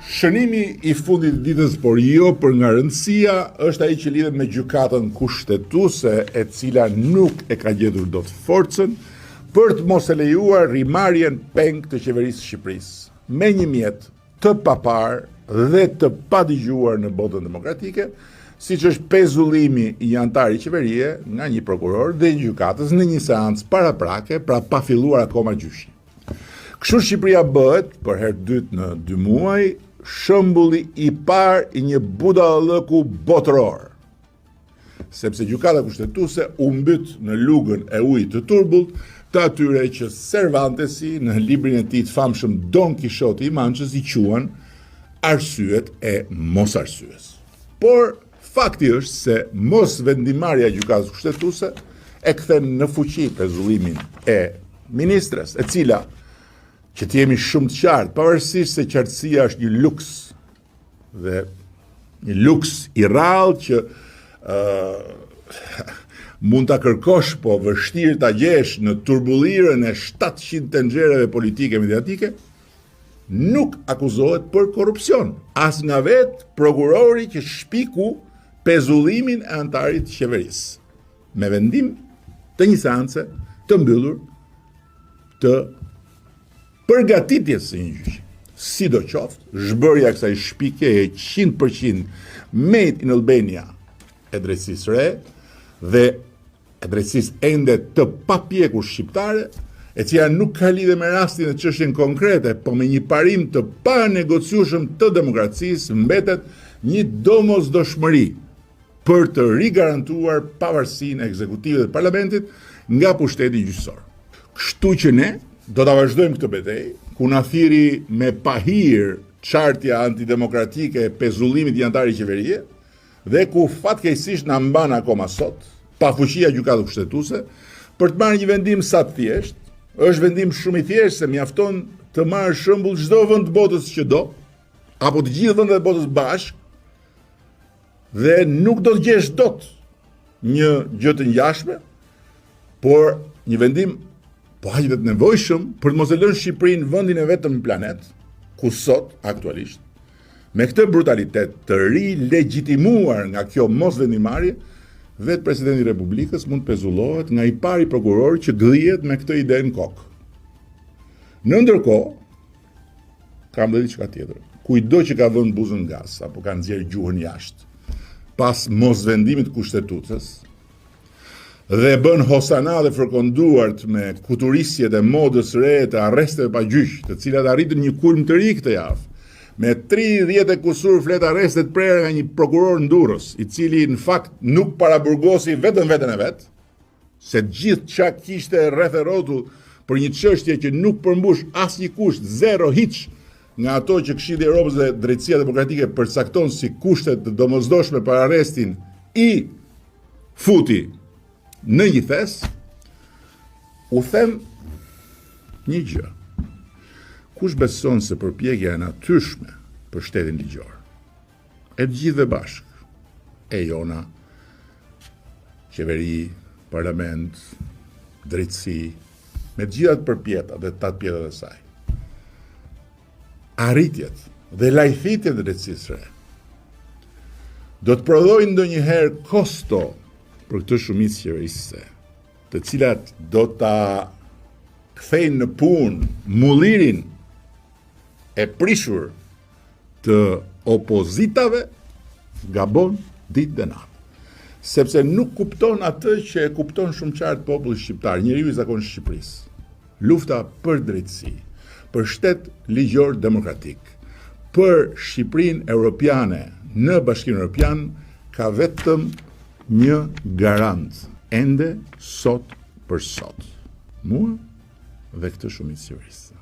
Shënimi i fundit të ditës, por jo për nga rëndësia, është ai që lidhet me gjykatën kushtetuese, e cila nuk e ka gjetur dot forcën për të mos e lejuar rrimarrjen peng të qeverisë së Shqipërisë, me një mjet të papar dhe të padëgjuar në botën demokratike, siç është pezullimi i një antari qeverie nga një prokuror dhe gjykatës në një seancë paraprake, pra pa filluar akoma gjyshi. Kështu Shqipëria bëhet, për herë të dytë në 2 muaj, shembulli i parë i një budallëku botëror. Sepse gjykata kushtetuese u mbyt në lugën e ujit të turbullt të atyre që Cervantesi në librin e tij të famshëm Don Kishoti i Manchës i quan arsyet e mosarsyes. Por fakti është se mos vendimarrja e gjykatës kushtetuese e kthen në fuqi pezullimin e ministres, e cila, që të jemi shumë të qartë, pavarësisht se qartësia është një luks, dhe një luks i rrallë që mund ta kërkosh, po vështirë ta gjesh në turbullirën e 700 tenxhereve politike e mediatike, nuk akuzohet për korrupsion, as nga vetë prokurori që shpiku pezullimin e antarit të qeverisë, me vendim të një seance të mbyllur të përgatitjes së një gjyqi. Sidoqoftë, zhbërja e kësaj shpikje e 100% made in Albania e drejtësisë re dhe e drejtësisë ende të papjekur shqiptare, e cila nuk ka lidhje me rastin e çështjen konkrete, po me një parim të panegociueshëm të demokracisë, mbetet një domosdoshmëri për të rigarantuar pavarësinë e ekzekutivit dhe të parlamentit nga pushteti gjyqësor. Kështu që ne do ta vazhdojmë këtë betejë, ku na thiri me pahir çartja antidemokratike e pezullimit i antarit qeverie, dhe ku fatkeqësisht na mban akoma sot pa fuqia gjykatës kushtetuese për të marrë një vendim sa të thjesht. Është vendim shumë i thjeshtë, se mjafton të marrë shembull çdo vend të botës që do, apo të gjithë vendet e botës bashkë, dhe nuk do të gjesh dot një gjë të ngjashme, por një vendim po aq të nevojshëm për të mos e lënë Shqipërinë vendin e vetëm në planet, ku sot, aktualisht, me këtë brutalitet të rilegjitimuar nga kjo mosvendimarrje, vetë presidenti i Republikës mund pezullohet nga i pari prokuror që gdhihet me këtë ide në kokë. Në ndërkohë, kam dhe diçka tjetër. Kujdo që ka vënë buzën gaz apo ka nxjerrë gjuhën jashtë pas mosvendimit të kushtetuesës, dhe bën hosana dhe fërkonduart me kuturisjet e modës re të arresteve pa gjyq, të cilat arritën një kulm të ri këtë javë, me 30 e kusur flet arreste të prerë nga një prokuror në Durrës, i cili në fakt nuk paraburgosi vetëm veten e vet, se gjithë çka kishte rreth e rrotull për një çështje që nuk përmbush asnjë kusht, zero hiç, nga ato që Këshilli i Evropës dhe Drejtësia Demokratike përcakton si kushte të domosdoshme për arrestin, i futi në një thes, u them një gjë. Kush beson se përpjekja e natyrshme për shtetin ligjor, e të gjithëve bashkë, e jona, qeveri, parlament, drejtësi, me të gjithat përpjetat dhe tatë pjetat e saj, arritjet dhe lajthitjet e drejtësisë re, do të prodhojnë ndonjëherë kosto për këtë shumicë qeverisëse, të cilat do ta kthejnë në punë mullirin e prishur të opozitave, gabon ditë dhe natë. Sepse nuk kupton atë që e kupton shumë qartë populli shqiptar, njeriu i zakonshëm i Shqipërisë. Lufta për drejtësi, për shtet ligjor demokratik, për Shqipërinë europiane në Bashkimin Evropian, ka vetëm një garant, ende sot për sot. Mua dhe këtë shumicë qeverisë.